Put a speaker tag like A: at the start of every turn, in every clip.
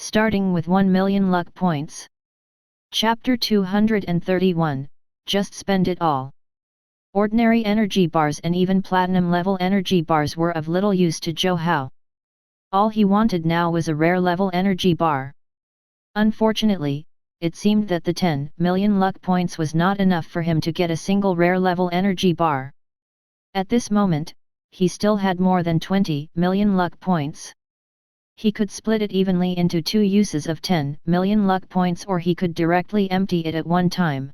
A: starting with 1 million luck points. Chapter 231, Just Spend It All. Ordinary energy bars and even platinum level energy bars were of little use to Zhou. All he wanted now was a rare level energy bar. Unfortunately, it seemed that the 10 million luck points was not enough for him to get a single rare level energy bar. At this moment, he still had more than 20 million luck points. He could split it evenly into two uses of 10 million luck points, or he could directly empty it at one time.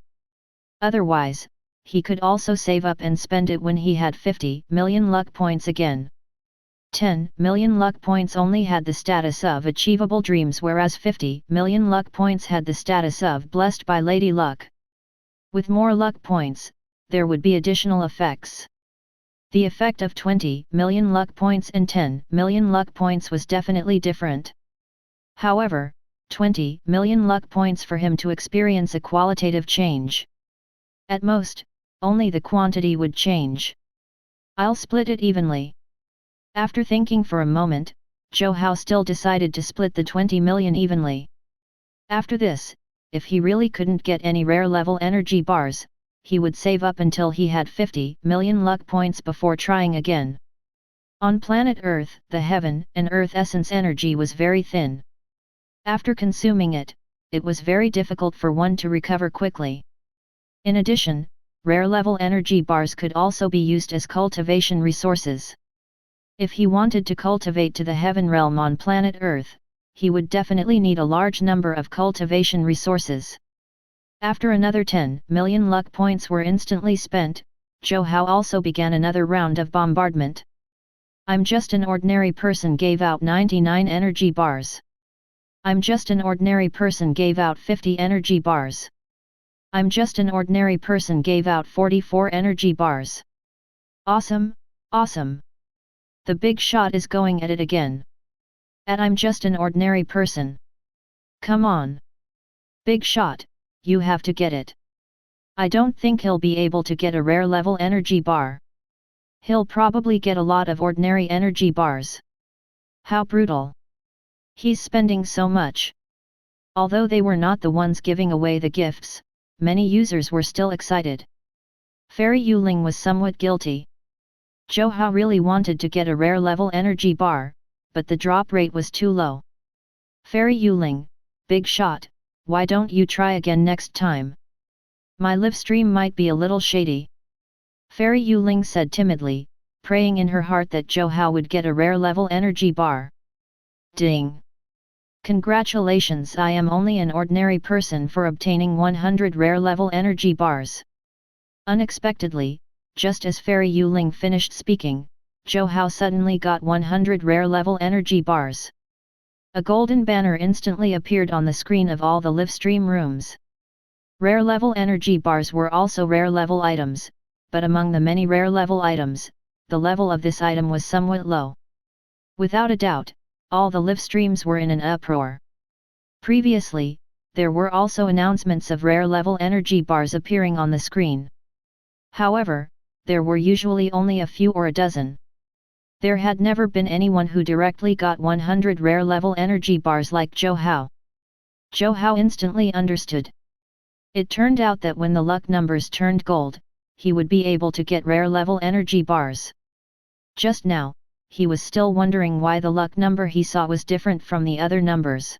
A: Otherwise, he could also save up and spend it when he had 50 million luck points again. 10 million luck points only had the status of achievable dreams, whereas 50 million luck points had the status of blessed by Lady Luck. With more luck points, there would be additional effects. The effect of 20 million luck points and 10 million luck points was definitely different. However, 20 million luck points for him to experience a qualitative change. At most, only the quantity would change. I'll split it evenly. After thinking for a moment, Zhou still decided to split the 20 million evenly. After this, if he really couldn't get any rare level energy bars, he would save up until he had 50 million luck points before trying again. On planet Earth, the heaven and earth essence energy was very thin. After consuming it, it was very difficult for one to recover quickly. In addition, rare level energy bars could also be used as cultivation resources. If he wanted to cultivate to the heaven realm on planet Earth, he would definitely need a large number of cultivation resources. After another 10 million luck points were instantly spent, Zhou also began another round of bombardment. I'm just an ordinary person gave out 99 energy bars. I'm just an ordinary person gave out 50 energy bars. I'm just an ordinary person gave out 44 energy bars. Awesome, awesome. The big shot is going at it again. And I'm just an ordinary person. Come on. Big shot. You have to get it. I don't think he'll be able to get a rare level energy bar. He'll probably get a lot of ordinary energy bars. How brutal. He's spending so much. Although they were not the ones giving away the gifts, many users were still excited. Fairy Yuling was somewhat guilty. Zhou really wanted to get a rare level energy bar, but the drop rate was too low. Fairy Yuling, big shot. Why don't you try again next time? My live stream might be a little shady. Fairy Yuling said timidly, praying in her heart that Zhou would get a rare level energy bar. Ding! Congratulations, I am only an ordinary person for obtaining 100 rare level energy bars. Unexpectedly, just as Fairy Yuling finished speaking, Zhou suddenly got 100 rare level energy bars. A golden banner instantly appeared on the screen of all the live stream rooms. Rare level energy bars were also rare level items, but among the many rare level items, the level of this item was somewhat low. Without a doubt, all the live streams were in an uproar. Previously, there were also announcements of rare level energy bars appearing on the screen. However, there were usually only a few or a dozen. There had never been anyone who directly got 100 rare level energy bars like Zhou. Zhou instantly understood. It turned out that when the luck numbers turned gold, he would be able to get rare level energy bars. Just now, he was still wondering why the luck number he saw was different from the other numbers.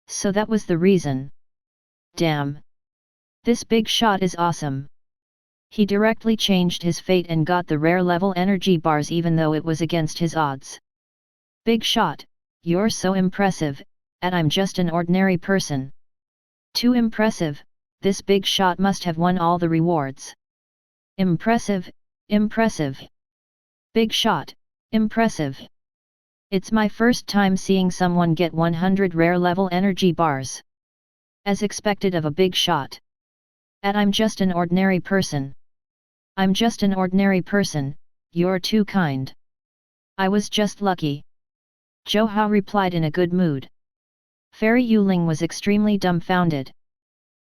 A: So that was the reason. Damn! This big shot is awesome. He directly changed his fate and got the rare level energy bars even though it was against his odds. Big shot, you're so impressive, and I'm just an ordinary person. Too impressive, this big shot must have won all the rewards. Impressive, impressive. Big shot, impressive. It's my first time seeing someone get 100 rare level energy bars. As expected of a big shot. And I'm just an ordinary person. I'm just an ordinary person, you're too kind. I was just lucky. Zhou replied in a good mood. Fairy Yuling was extremely dumbfounded.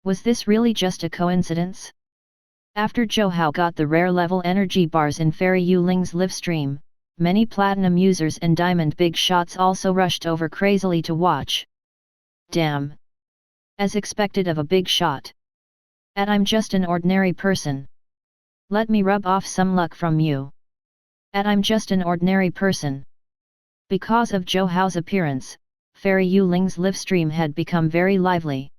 A: Was this really just a coincidence? After Zhou got the rare level energy bars in Fairy Yuling's live stream, many platinum users and diamond big shots also rushed over crazily to watch. damn. As expected of a big shot. I'm just an ordinary person. Let me rub off some luck from you. I'm just an ordinary person. Because of Zhou Hao's appearance, Fairy Yu Ling's live stream had become very lively.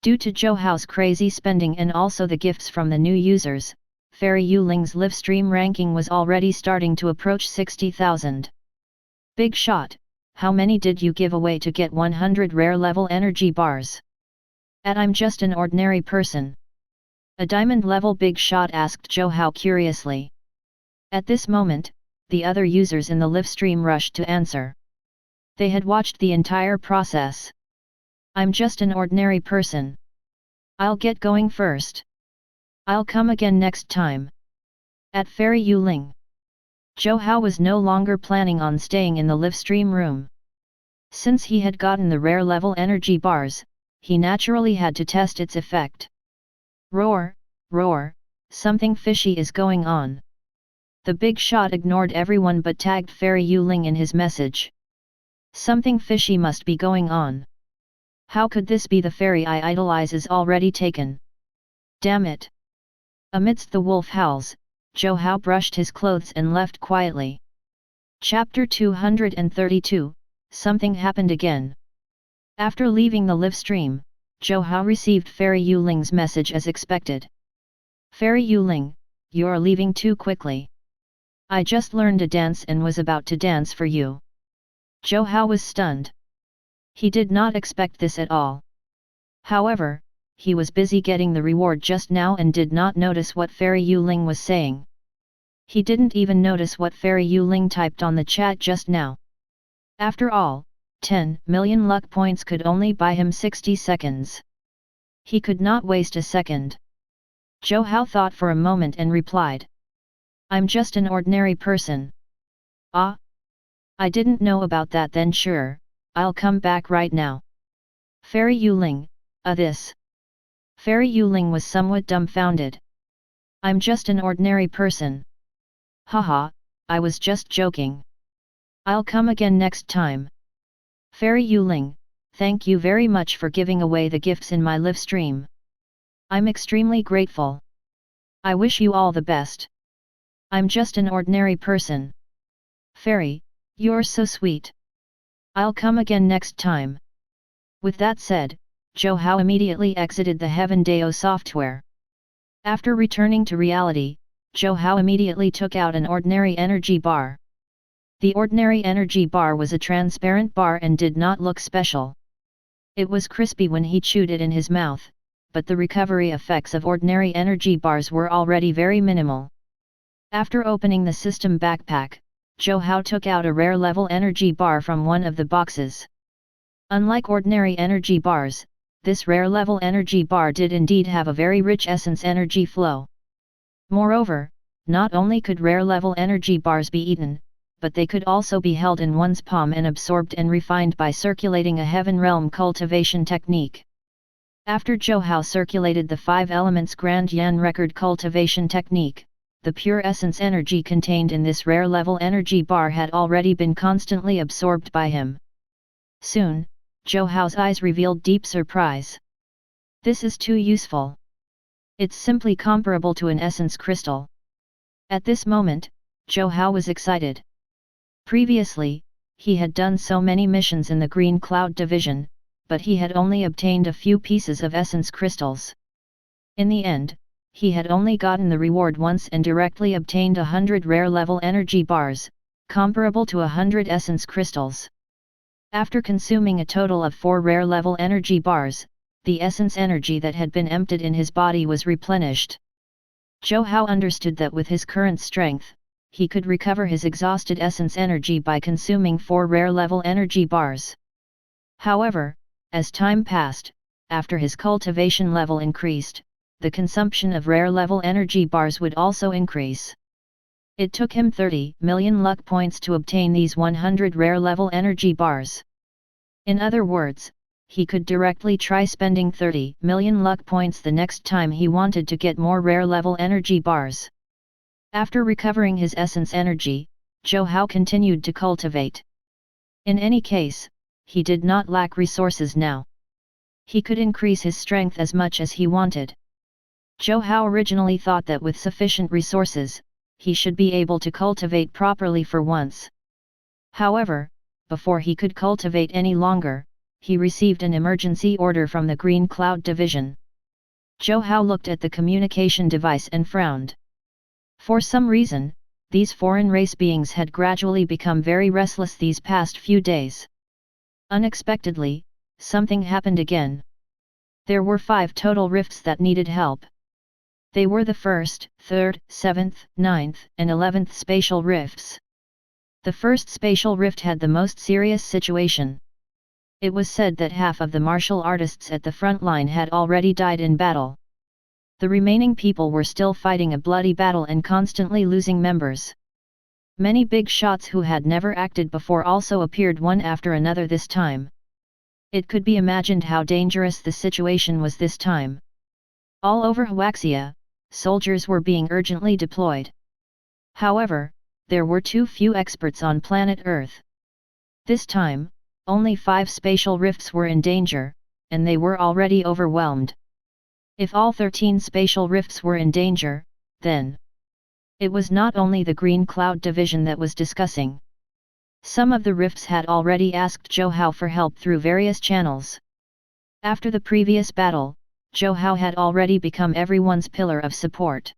A: Due to Zhou Hao's crazy spending and also the gifts from the new users, Fairy Yu Ling's live stream ranking was already starting to approach 60,000. Big shot, how many did you give away to get 100 rare level energy bars? I'm just an ordinary person. A diamond level big shot asked Zhou Hao curiously. At this moment, the other users in the live stream rushed to answer. They had watched the entire process. I'm just an ordinary person. I'll get going first. I'll come again next time. At Fairy Yu Ling, Zhou Hao was no longer planning on staying in the live stream room. Since he had gotten the rare level energy bars, he naturally had to test its effect. Roar, roar, something fishy is going on. The big shot ignored everyone but tagged Fairy Yu Ling in his message. Something fishy must be going on. How could this be? The fairy I idolize is already taken. Damn it. Amidst the wolf howls, Zhou Hao brushed his clothes and left quietly. Chapter 232, Something happened again. After leaving the live stream, Zhou Hao received Fairy Yu Ling's message as expected. Fairy Yu Ling, you're leaving too quickly. I just learned a dance and was about to dance for you. Zhou Hao was stunned. He did not expect this at all. However, he was busy getting the reward just now and did not notice what Fairy Yu Ling was saying. He didn't even notice what Fairy Yu Ling typed on the chat just now. After all, 10 million luck points could only buy him 60 seconds. He could not waste a second. Zhou Hao thought for a moment and replied. I'm just an ordinary person. Ah? I didn't know about that then. Sure, I'll come back right now. Fairy Yu Ling, this. Fairy Yu Ling was somewhat dumbfounded. I'm just an ordinary person. Haha, I was just joking. I'll come again next time. Fairy Yu Ling, thank you very much for giving away the gifts in my live stream. I'm extremely grateful. I wish you all the best. I'm just an ordinary person. Fairy, you're so sweet. I'll come again next time. With that said, Zhou Hao immediately exited the Heaven Dao software. After returning to reality, Zhou Hao immediately took out an ordinary energy bar. The ordinary energy bar was a transparent bar and did not look special. It was crispy when he chewed it in his mouth, but the recovery effects of ordinary energy bars were already very minimal. After opening the system backpack, Zhou Hao took out a rare level energy bar from one of the boxes. Unlike ordinary energy bars, this rare level energy bar did indeed have a very rich essence energy flow. Moreover, not only could rare level energy bars be eaten, but they could also be held in one's palm and absorbed and refined by circulating a heaven realm cultivation technique. After Zhou Hao circulated the 5 elements Grand Yan record cultivation technique, the pure essence energy contained in this rare level energy bar had already been constantly absorbed by him. Soon, Zhou Hao's eyes revealed deep surprise. This is too useful. It's simply comparable to an essence crystal. At this moment, Zhou Hao was excited. Previously, he had done so many missions in the Green Cloud division, but he had only obtained a few pieces of essence crystals. In the end, he had only gotten the reward once and directly obtained 100 rare level energy bars, comparable to 100 essence crystals. After consuming a total of 4 rare level energy bars, the essence energy that had been emptied in his body was replenished. Zhou Hao understood that with his current strength, he could recover his exhausted essence energy by consuming 4 rare level energy bars. However, as time passed, after his cultivation level increased, the consumption of rare level energy bars would also increase. It took him 30 million luck points to obtain these 100 rare level energy bars. In other words, he could directly try spending 30 million luck points the next time he wanted to get more rare level energy bars. After recovering his essence energy, Zhou Hao continued to cultivate. In any case, he did not lack resources now. He could increase his strength as much as he wanted. Zhou originally thought that with sufficient resources, he should be able to cultivate properly for once. However, before he could cultivate any longer, he received an emergency order from the Green Cloud Division. Zhou looked at the communication device and frowned. For some reason, these foreign race beings had gradually become very restless these past few days. Unexpectedly, something happened again. There were 5 total rifts that needed help. They were the 1st, 3rd, 7th, 9th, and 11th spatial rifts. The first spatial rift had the most serious situation. It was said that half of the martial artists at the front line had already died in battle. The remaining people were still fighting a bloody battle and constantly losing members. Many big shots who had never acted before also appeared one after another this time. It could be imagined how dangerous the situation was this time. All over Huaxia, soldiers were being urgently deployed. However, there were too few experts on planet Earth. This time, only 5 spatial rifts were in danger, and they were already overwhelmed. If all 13 spatial rifts were in danger, then it was not only the Green Cloud Division that was discussing. Some of the rifts had already asked Zhou for help through various channels. After the previous battle, Zhou had already become everyone's pillar of support.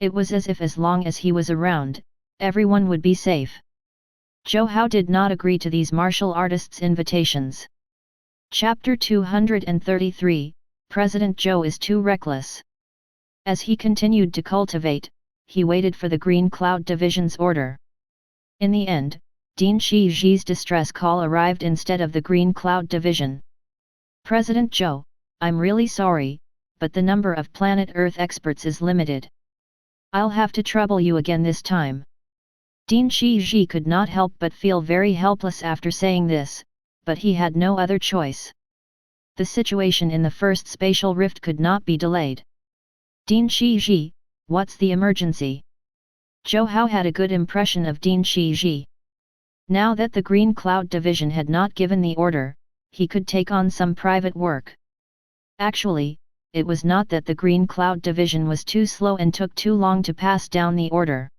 A: It was as if as long as he was around, everyone would be safe. Zhou did not agree to these martial artists' invitations. Chapter 233, President Zhou is too reckless. As he continued to cultivate, he waited for the Green Cloud Division's order. In the end, Ding Shiji's distress call arrived instead of the Green Cloud Division. President Zhou, I'm really sorry, but the number of planet Earth experts is limited. I'll have to trouble you again this time. Ding Shiji could not help but feel very helpless after saying this, but he had no other choice. The situation in the first spatial rift could not be delayed. Ding Shiji, what's the emergency? Zhou had a good impression of Ding Shiji. Now that the Green Cloud Division had not given the order, he could take on some private work. Actually, it was not that the Green Cloud Division was too slow and took too long to pass down the order.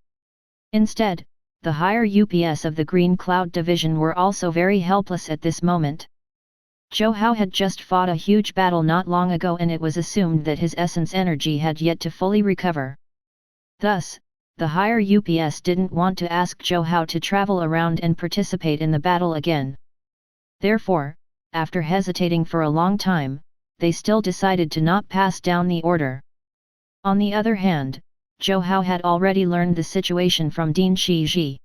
A: Instead, the higher UPS of the Green Cloud Division were also very helpless at this moment. Zhou had just fought a huge battle not long ago and it was assumed that his essence energy had yet to fully recover. Thus, the higher UPS didn't want to ask Zhou to travel around and participate in the battle again. Therefore, after hesitating for a long time, they still decided to not pass down the order. On the other hand, Zhou had already learned the situation from Ding Shiji.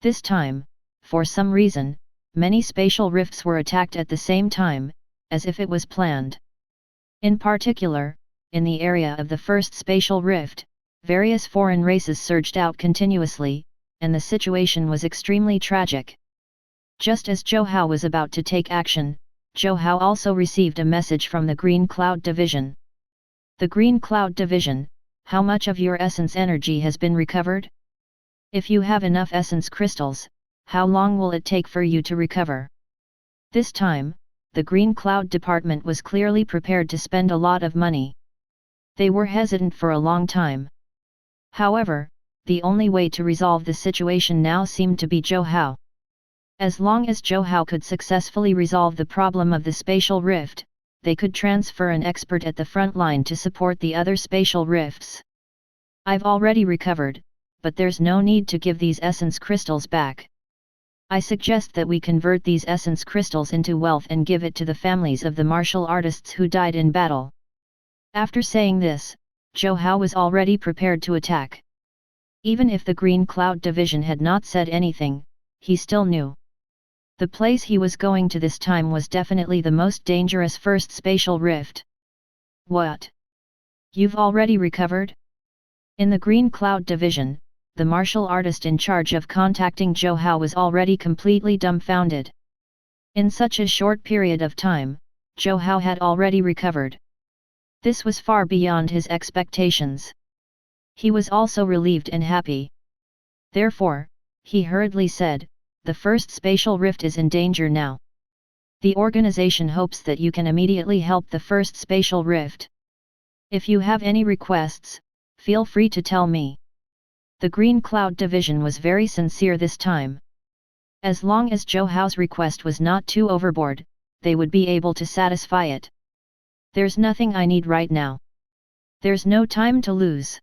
A: This time, for some reason, many spatial rifts were attacked at the same time, as if it was planned. In particular, in the area of the first spatial rift, various foreign races surged out continuously, and the situation was extremely tragic. Just as Zhou was about to take action, Zhou also received a message from the Green Cloud Division. The Green Cloud Division, how much of your essence energy has been recovered? If you have enough essence crystals, how long will it take for you to recover? This time, the Green Cloud Department was clearly prepared to spend a lot of money. They were hesitant for a long time. However, the only way to resolve the situation now seemed to be Zhou. As long as Zhou could successfully resolve the problem of the spatial rift, they could transfer an expert at the front line to support the other spatial rifts. I've already recovered, but there's no need to give these essence crystals back. I suggest that we convert these essence crystals into wealth and give it to the families of the martial artists who died in battle. After saying this, Zhou was already prepared to attack. Even if the Green Cloud Division had not said anything, he still knew. The place he was going to this time was definitely the most dangerous first spatial rift. What? You've already recovered? In the Green Cloud Division, the martial artist in charge of contacting Zhou was already completely dumbfounded. In such a short period of time, Zhou had already recovered. This was far beyond his expectations. He was also relieved and happy. Therefore, he hurriedly said, the first spatial rift is in danger now. The organization hopes that you can immediately help the first spatial rift. If you have any requests, feel free to tell me. The Green Cloud Division was very sincere this time. As long as Zhou Hao's request was not too overboard, they would be able to satisfy it. There's nothing I need right now. There's no time to lose.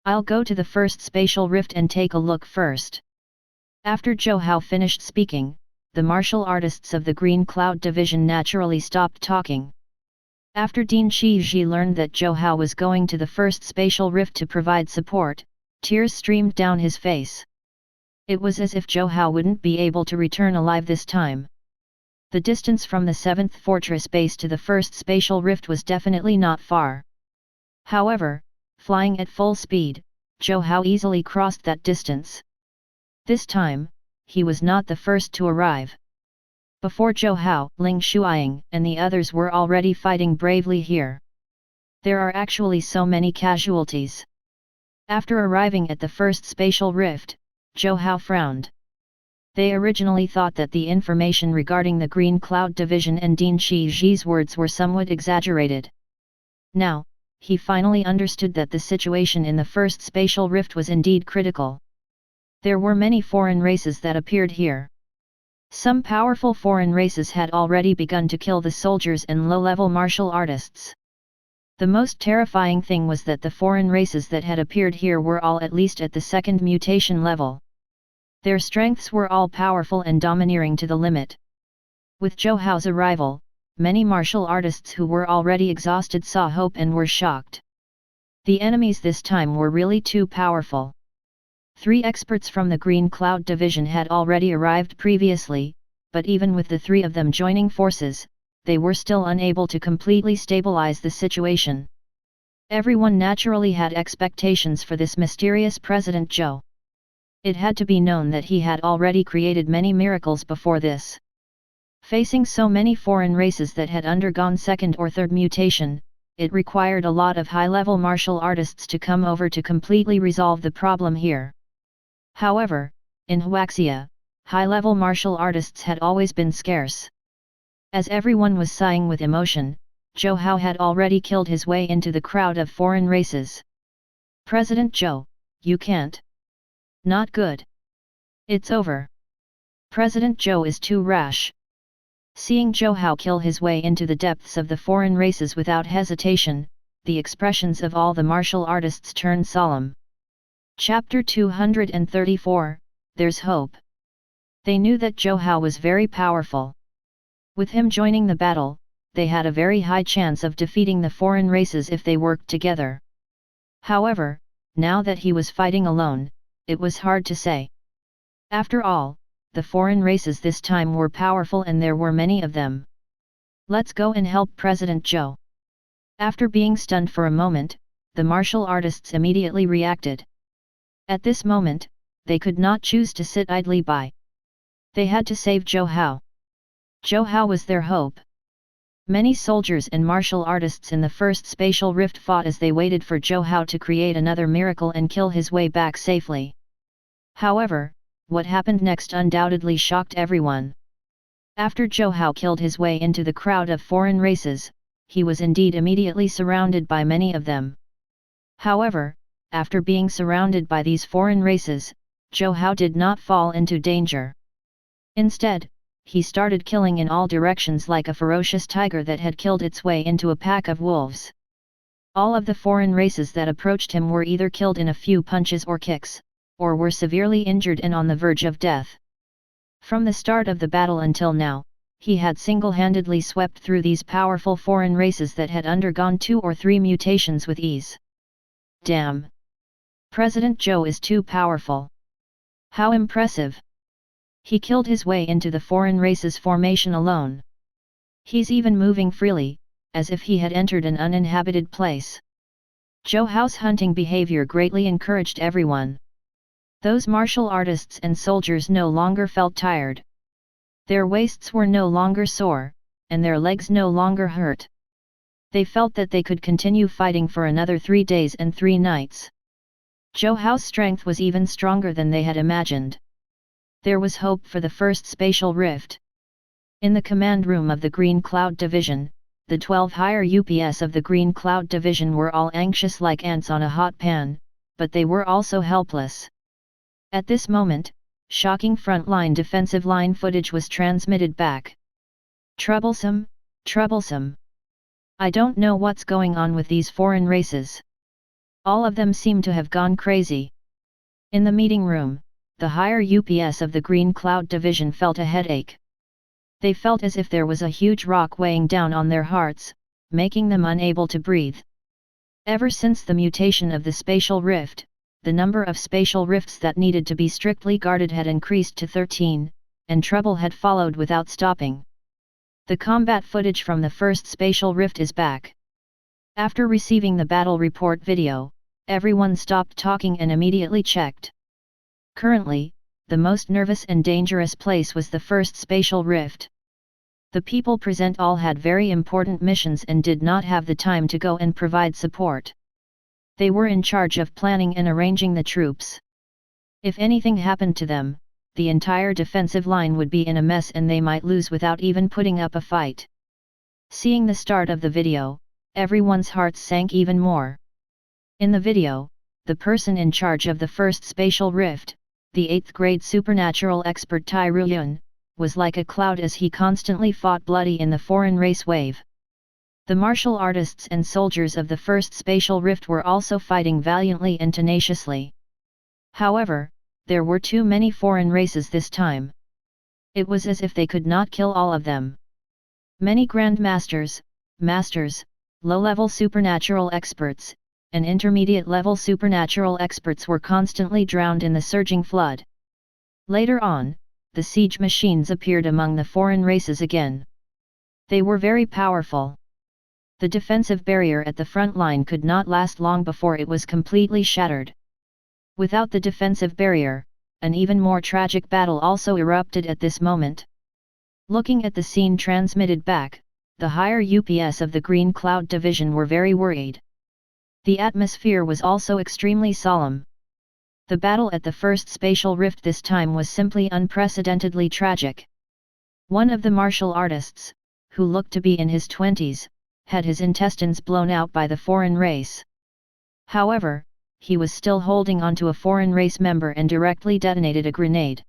A: I'll go to the first spatial rift and take a look first. After Zhou Hao finished speaking, the martial artists of the Green Cloud Division naturally stopped talking. After Ding Shiji learned that Zhou Hao was going to the first spatial rift to provide support, tears streamed down his face. It was as if Zhou Hao wouldn't be able to return alive this time. The distance from the 7th fortress base to the first spatial rift was definitely not far. However, flying at full speed, Zhou Hao easily crossed that distance. This time, he was not the first to arrive. Before Zhou Hao, Ling Shuiying and the others were already fighting bravely here. There are actually so many casualties. After arriving at the first spatial rift, Zhou Hao frowned. They originally thought that the information regarding the Green Cloud Division and Ding Shiji's words were somewhat exaggerated. Now, he finally understood that the situation in the first spatial rift was indeed critical. There were many foreign races that appeared here. Some powerful foreign races had already begun to kill the soldiers and low-level martial artists. The most terrifying thing was that the foreign races that had appeared here were all at least at the 2nd mutation level. Their strengths were all powerful and domineering to the limit. With Zhou Hao's arrival, many martial artists who were already exhausted saw hope and were shocked. The enemies this time were really too powerful. 3 experts from the Green Cloud Division had already arrived previously, but even with the 3 of them joining forces, they were still unable to completely stabilize the situation. Everyone naturally had expectations for this mysterious President Zhou. It had to be known that he had already created many miracles before this. Facing so many foreign races that had undergone 2nd or 3rd mutation, it required a lot of high-level martial artists to come over to completely resolve the problem here. However, in Huaxia, high-level martial artists had always been scarce. As everyone was sighing with emotion, Zhou Hao had already killed his way into the crowd of foreign races. President Zhou, you can't. Not good. It's over. President Zhou is too rash. Seeing Zhou Hao kill his way into the depths of the foreign races without hesitation, the expressions of all the martial artists turned solemn. Chapter 234, There's Hope. They knew that Zhou Hao was very powerful. With him joining the battle, they had a very high chance of defeating the foreign races if they worked together. However, now that he was fighting alone, it was hard to say. After all, the foreign races this time were powerful and there were many of them. Let's go and help President Zhou. After being stunned for a moment, the martial artists immediately reacted. At this moment, they could not choose to sit idly by. They had to save Zhou Hao. Zhou Hao was their hope. Many soldiers and martial artists in the first spatial rift fought as they waited for Zhou Hao to create another miracle and kill his way back safely. However, what happened next undoubtedly shocked everyone. After Zhou Hao killed his way into the crowd of foreign races, he was indeed immediately surrounded by many of them. However, after being surrounded by these foreign races, Zhou Hao did not fall into danger. Instead, he started killing in all directions like a ferocious tiger that had killed its way into a pack of wolves. All of the foreign races that approached him were either killed in a few punches or kicks, or were severely injured and on the verge of death. From the start of the battle until now, he had single-handedly swept through these powerful foreign races that had undergone 2 or 3 mutations with ease. Damn! President Zhou is too powerful. How impressive! He killed his way into the foreign race's formation alone. He's even moving freely, as if he had entered an uninhabited place. Zhou Hao's hunting behavior greatly encouraged everyone. Those martial artists and soldiers no longer felt tired. Their waists were no longer sore, and their legs no longer hurt. They felt that they could continue fighting for another 3 days and 3 nights. Zhou Hao's strength was even stronger than they had imagined. There was hope for the first spatial rift. In the command room of the Green Cloud Division, the 12 higher UPS of the Green Cloud Division were all anxious like ants on a hot pan, but they were also helpless. At this moment, shocking frontline defensive line footage was transmitted back. Troublesome, troublesome. I don't know what's going on with these foreign races. All of them seem to have gone crazy. In the meeting room, the higher UPS of the Green Cloud Division felt a headache. They felt as if there was a huge rock weighing down on their hearts, making them unable to breathe. Ever since the mutation of the spatial rift, the number of spatial rifts that needed to be strictly guarded had increased to 13, and trouble had followed without stopping. The combat footage from the first spatial rift is back. After receiving the battle report video, everyone stopped talking and immediately checked. Currently, the most nervous and dangerous place was the first spatial rift. The people present all had very important missions and did not have the time to go and provide support. They were in charge of planning and arranging the troops. If anything happened to them, the entire defensive line would be in a mess and they might lose without even putting up a fight. Seeing the start of the video, everyone's hearts sank even more. In the video, the person in charge of the first spatial rift, the 8th grade supernatural expert Tai Ruyun, was like a cloud as he constantly fought bloody in the foreign race wave. The martial artists and soldiers of the first spatial rift were also fighting valiantly and tenaciously. However, there were too many foreign races this time. It was as if they could not kill all of them. Many grandmasters, masters, low-level supernatural experts, and intermediate-level supernatural experts were constantly drowned in the surging flood. Later on, the siege machines appeared among the foreign races again. They were very powerful. The defensive barrier at the front line could not last long before it was completely shattered. Without the defensive barrier, an even more tragic battle also erupted at this moment. Looking at the scene transmitted back, the higher UPS of the Green Cloud Division were very worried. The atmosphere was also extremely solemn. The battle at the first spatial rift this time was simply unprecedentedly tragic. One of the martial artists, who looked to be in his 20s, had his intestines blown out by the foreign race. However, he was still holding onto a foreign race member and directly detonated a grenade.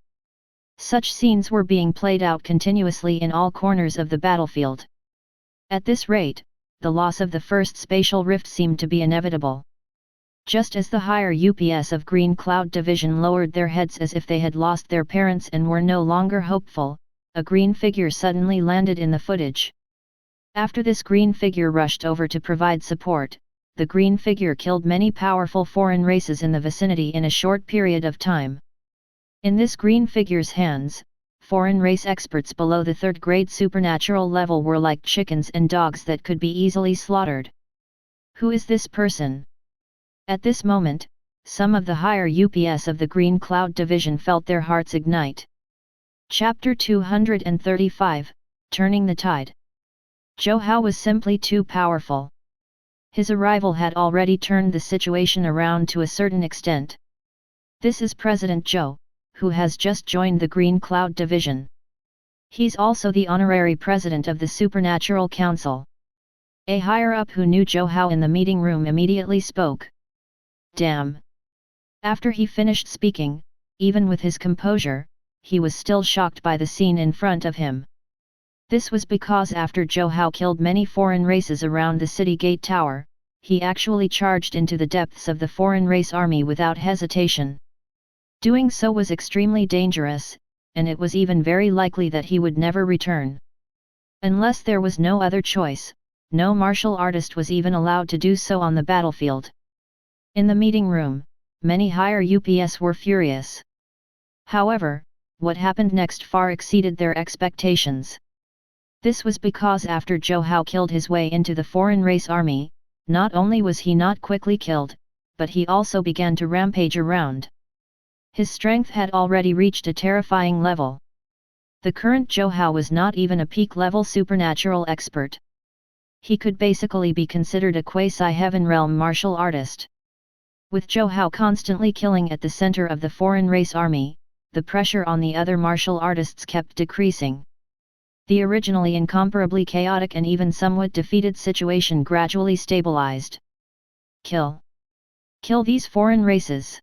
A: Such scenes were being played out continuously in all corners of the battlefield. At this rate, the loss of the first spatial rift seemed to be inevitable. Just as the higher UPS of Green Cloud Division lowered their heads as if they had lost their parents and were no longer hopeful, a green figure suddenly landed in the footage. After this green figure rushed over to provide support, the green figure killed many powerful foreign races in the vicinity in a short period of time. In this green figure's hands, foreign race experts below the 3rd grade supernatural level were like chickens and dogs that could be easily slaughtered. Who is this person? At this moment, some of the higher UPS of the Green Cloud Division felt their hearts ignite. Chapter 235, Turning the Tide. Zhou was simply too powerful. His arrival had already turned the situation around to a certain extent. This is President Zhou, who has just joined the Green Cloud Division. He's also the honorary president of the Supernatural Council. A higher-up who knew Zhou in the meeting room immediately spoke. Damn! After he finished speaking, even with his composure, he was still shocked by the scene in front of him. This was because after Zhou killed many foreign races around the city gate tower, he actually charged into the depths of the foreign race army without hesitation. Doing so was extremely dangerous, and it was even very likely that he would never return. Unless there was no other choice, no martial artist was even allowed to do so on the battlefield. In the meeting room, many higher UPS were furious. However, what happened next far exceeded their expectations. This was because after Zhou killed his way into the foreign race army, not only was he not quickly killed, but he also began to rampage around. His strength had already reached a terrifying level. The current Zhou was not even a peak-level supernatural expert. He could basically be considered a quasi-heaven realm martial artist. With Zhou constantly killing at the center of the foreign race army, the pressure on the other martial artists kept decreasing. The originally incomparably chaotic and even somewhat defeated situation gradually stabilized. Kill. Kill these foreign races.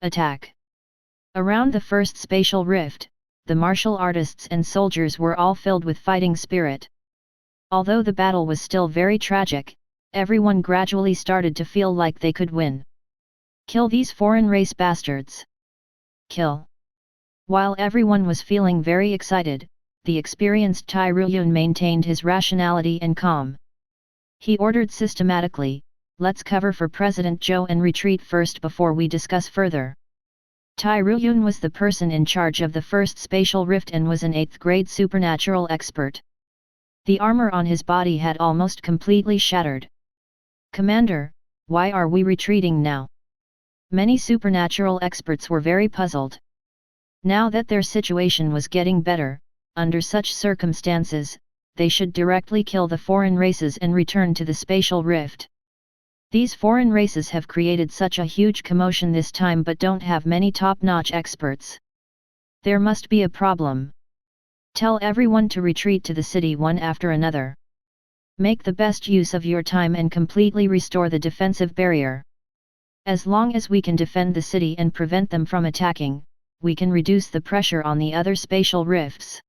A: Attack. Around the first spatial rift, the martial artists and soldiers were all filled with fighting spirit. Although the battle was still very tragic, everyone gradually started to feel like they could win. Kill these foreign race bastards. Kill. While everyone was feeling very excited, the experienced Tai Ruyun maintained his rationality and calm. He ordered systematically, "Let's cover for President Zhou and retreat first before we discuss further." Tai Ruyun was the person in charge of the first spatial rift and was an 8th grade supernatural expert. The armor on his body had almost completely shattered. "Commander, why are we retreating now?" Many supernatural experts were very puzzled. Now that their situation was getting better, under such circumstances, they should directly kill the foreign races and return to the spatial rift. These foreign races have created such a huge commotion this time but don't have many top-notch experts. There must be a problem. Tell everyone to retreat to the city one after another. Make the best use of your time and completely restore the defensive barrier. As long as we can defend the city and prevent them from attacking, we can reduce the pressure on the other spatial rifts.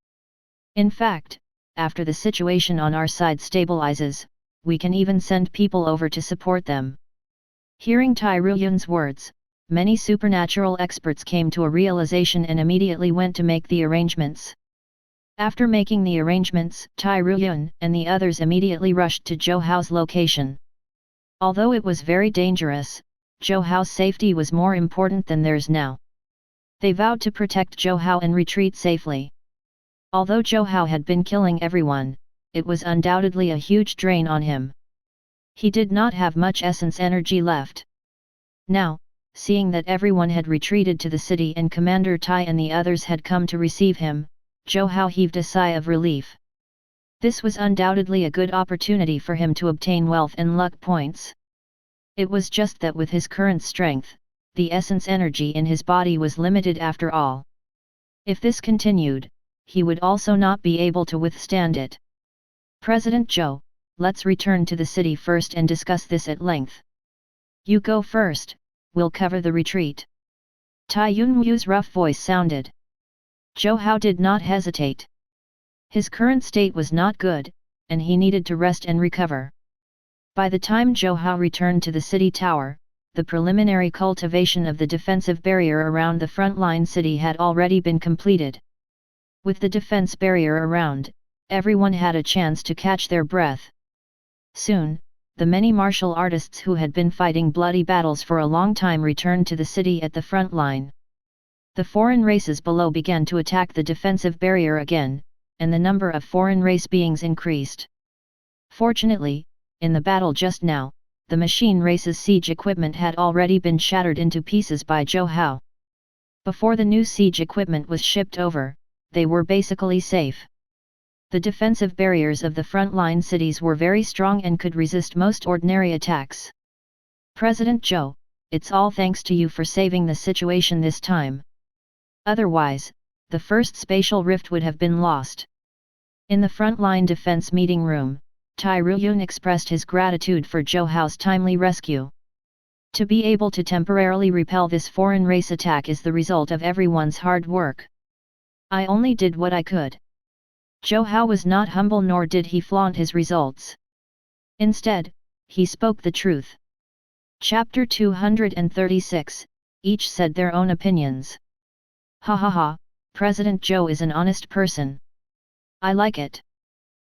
A: In fact, after the situation on our side stabilizes, we can even send people over to support them. Hearing Tai Ruyun's words, many supernatural experts came to a realization and immediately went to make the arrangements. After making the arrangements, Tai Ruyun and the others immediately rushed to Zhou Hao's location. Although it was very dangerous, Zhou Hao's safety was more important than theirs now. They vowed to protect Zhou Hao and retreat safely. Although Zhou Hao had been killing everyone, it was undoubtedly a huge drain on him. He did not have much essence energy left. Now, seeing that everyone had retreated to the city and Commander Tai and the others had come to receive him, Zhou Hao heaved a sigh of relief. This was undoubtedly a good opportunity for him to obtain wealth and luck points. It was just that with his current strength, the essence energy in his body was limited after all. If this continued, he would also not be able to withstand it. "President Zhou, let's return to the city first and discuss this at length. You go first, we'll cover the retreat." Tai Yunwu's rough voice sounded. Zhou Hao did not hesitate. His current state was not good, and he needed to rest and recover. By the time Zhou Hao returned to the city tower, the preliminary cultivation of the defensive barrier around the frontline city had already been completed. With the defense barrier around, everyone had a chance to catch their breath. Soon, the many martial artists who had been fighting bloody battles for a long time returned to the city at the front line. The foreign races below began to attack the defensive barrier again, and the number of foreign race beings increased. Fortunately, in the battle just now, the machine race's siege equipment had already been shattered into pieces by Zhou Hao. Before the new siege equipment was shipped over, they were basically safe. The defensive barriers of the frontline cities were very strong and could resist most ordinary attacks. "President Zhou, it's all thanks to you for saving the situation this time. Otherwise, the first spatial rift would have been lost." In the frontline defense meeting room, Tai Ruyun expressed his gratitude for Zhou Hao's timely rescue. To be able to temporarily repel this foreign race attack is the result of everyone's hard work. "I only did what I could." Zhou Hao was not humble nor did he flaunt his results. Instead, he spoke the truth. Chapter 236, each said their own opinions. "Ha ha ha, President Zhou is an honest person. I like it,"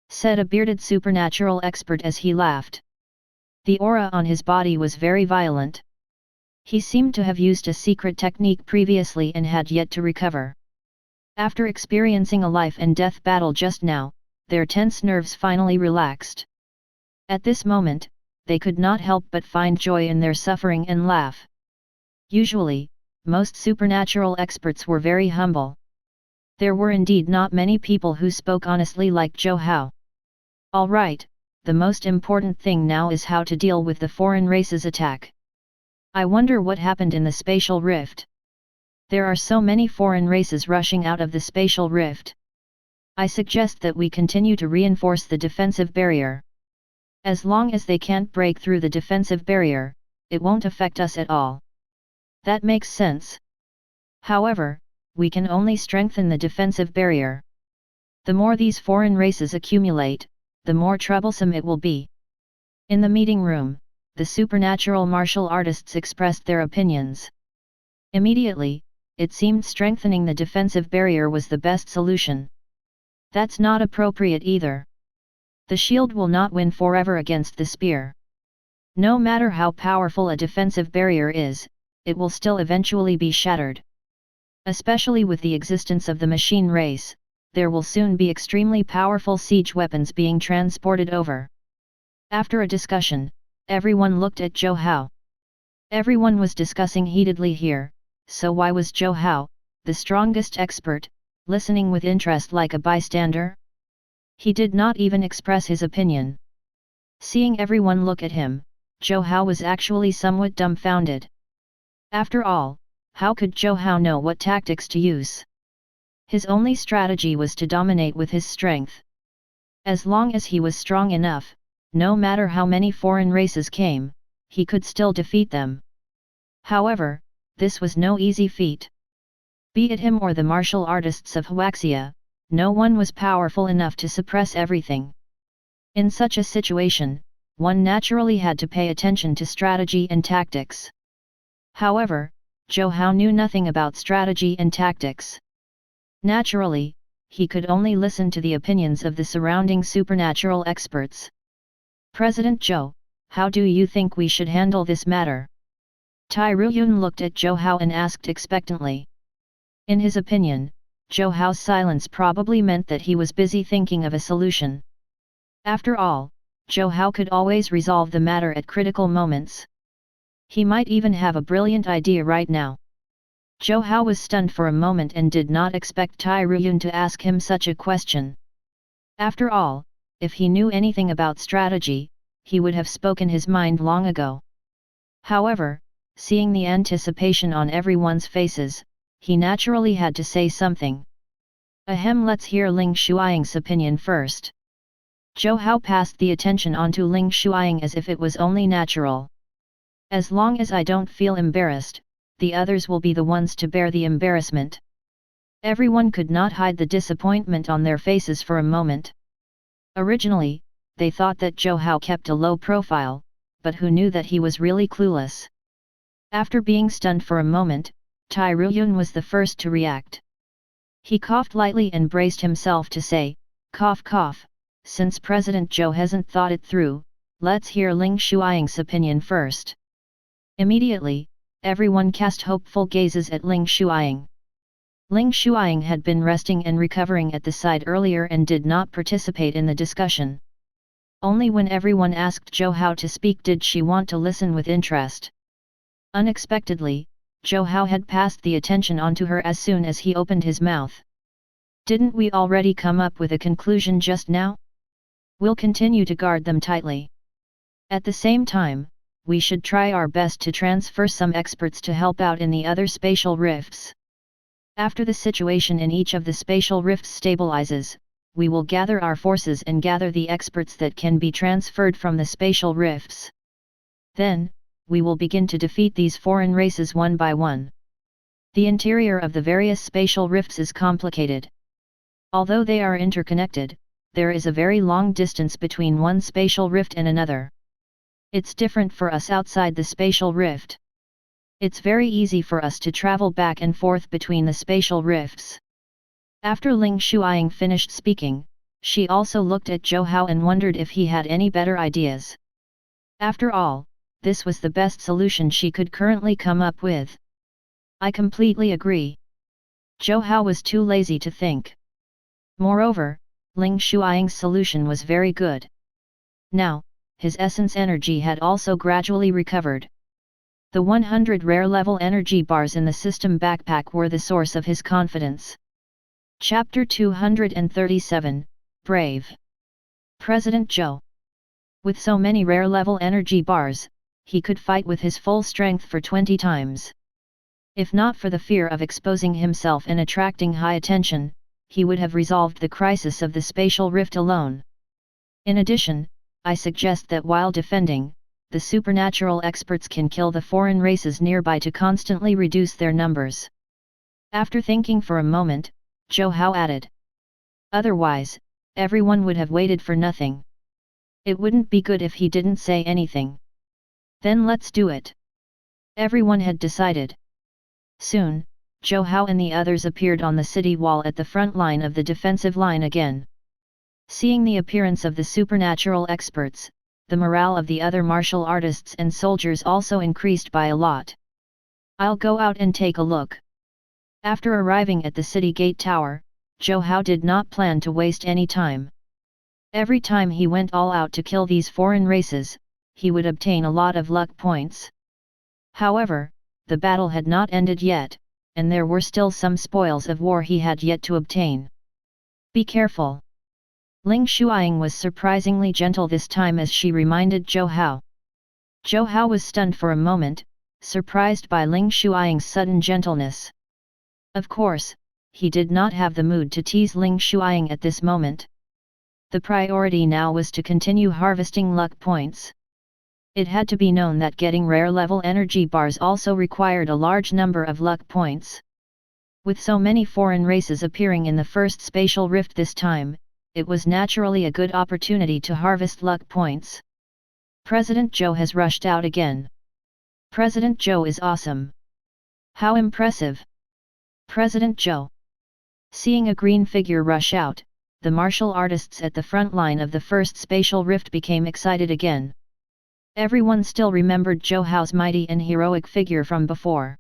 A: said a bearded supernatural expert as he laughed. The aura on his body was very violent. He seemed to have used a secret technique previously and had yet to recover. After experiencing a life and death battle just now, their tense nerves finally relaxed. At this moment, they could not help but find joy in their suffering and laugh. Usually, most supernatural experts were very humble. There were indeed not many people who spoke honestly like Zhou Hao. "All right, the most important thing now is how to deal with the foreign race's attack. I wonder what happened in the spatial rift. There are so many foreign races rushing out of the spatial rift. I suggest that we continue to reinforce the defensive barrier. As long as they can't break through the defensive barrier, it won't affect us at all. That makes sense. However, we can only strengthen the defensive barrier. The more these foreign races accumulate, the more troublesome it will be. In the meeting room, the supernatural martial artists expressed their opinions. Immediately, it seemed strengthening the defensive barrier was the best solution. That's not appropriate either. The shield will not win forever against the spear. No matter how powerful a defensive barrier is, it will still eventually be shattered. Especially with the existence of the machine race, there will soon be extremely powerful siege weapons being transported over. After a discussion, everyone looked at Zhou. Everyone was discussing heatedly here, so why was Zhou, the strongest expert, listening with interest like a bystander? He did not even express his opinion. Seeing everyone look at him, Zhou was actually somewhat dumbfounded. After all, how could Zhou know what tactics to use? His only strategy was to dominate with his strength. As long as he was strong enough, no matter how many foreign races came, he could still defeat them. However, this was no easy feat. Be it him or the martial artists of Huaxia, no one was powerful enough to suppress everything. In such a situation, one naturally had to pay attention to strategy and tactics. However, Zhou knew nothing about strategy and tactics. Naturally, he could only listen to the opinions of the surrounding supernatural experts. President Zhou, how do you think we should handle this matter? Tai Ruyun looked at Zhou and asked expectantly. In his opinion, Zhou's silence probably meant that he was busy thinking of a solution. After all, Zhou could always resolve the matter at critical moments. He might even have a brilliant idea right now. Zhou was stunned for a moment and did not expect Tai Ruyun to ask him such a question. After all, if he knew anything about strategy, he would have spoken his mind long ago. However, seeing the anticipation on everyone's faces, he naturally had to say something. Ahem, let's hear Ling Shuiying's opinion first. Zhou passed the attention onto Ling Shuiying as if it was only natural. As long as I don't feel embarrassed, the others will be the ones to bear the embarrassment. Everyone could not hide the disappointment on their faces for a moment. Originally, they thought that Zhou kept a low profile, but who knew that he was really clueless? After being stunned for a moment, Tai Ruyun was the first to react. He coughed lightly and braced himself to say, cough cough, since President Zhou hasn't thought it through, let's hear Ling Shuiying's opinion first. Immediately, everyone cast hopeful gazes at Ling Shuiying. Ling Shuiying had been resting and recovering at the side earlier and did not participate in the discussion. Only when everyone asked Zhou to speak did she want to listen with interest. Unexpectedly, Zhou had passed the attention onto her as soon as he opened his mouth. Didn't we already come up with a conclusion just now? We'll continue to guard them tightly. At the same time, we should try our best to transfer some experts to help out in the other spatial rifts. After the situation in each of the spatial rifts stabilizes, we will gather our forces and gather the experts that can be transferred from the spatial rifts. Then, we will begin to defeat these foreign races one by one. The interior of the various spatial rifts is complicated. Although they are interconnected, there is a very long distance between one spatial rift and another. It's different for us outside the spatial rift. It's very easy for us to travel back and forth between the spatial rifts. After Ling Shuiying finished speaking, she also looked at Zhou and wondered if he had any better ideas. After all, this was the best solution she could currently come up with. I completely agree. Zhou was too lazy to think. Moreover, Ling Shuiying's solution was very good. Now, his essence energy had also gradually recovered. The 100 rare level energy bars in the system backpack were the source of his confidence. Chapter 237, Brave. President Zhou. With so many rare level energy bars, he could fight with his full strength for 20 times. If not for the fear of exposing himself and attracting high attention, he would have resolved the crisis of the spatial rift alone. In addition, I suggest that while defending, the supernatural experts can kill the foreign races nearby to constantly reduce their numbers. After thinking for a moment, Zhou added. Otherwise, everyone would have waited for nothing. It wouldn't be good if he didn't say anything. Then let's do it. Everyone had decided. Soon, Zhou and the others appeared on the city wall at the front line of the defensive line again. Seeing the appearance of the supernatural experts, the morale of the other martial artists and soldiers also increased by a lot. I'll go out and take a look. After arriving at the city gate tower, Zhou did not plan to waste any time. Every time he went all out to kill these foreign races, he would obtain a lot of luck points. However, the battle had not ended yet, and there were still some spoils of war he had yet to obtain. Be careful. Ling Shuiying was surprisingly gentle this time as she reminded Zhou. Zhou was stunned for a moment, surprised by Ling Shuiying's sudden gentleness. Of course, he did not have the mood to tease Ling Shuiying at this moment. The priority now was to continue harvesting luck points. It had to be known that getting rare level energy bars also required a large number of luck points. With so many foreign races appearing in the first spatial rift this time, it was naturally a good opportunity to harvest luck points. President Zhou has rushed out again. President Zhou is awesome. How impressive! President Zhou. Seeing a green figure rush out, the martial artists at the front line of the first spatial rift became excited again. Everyone still remembered Zhou's mighty and heroic figure from before.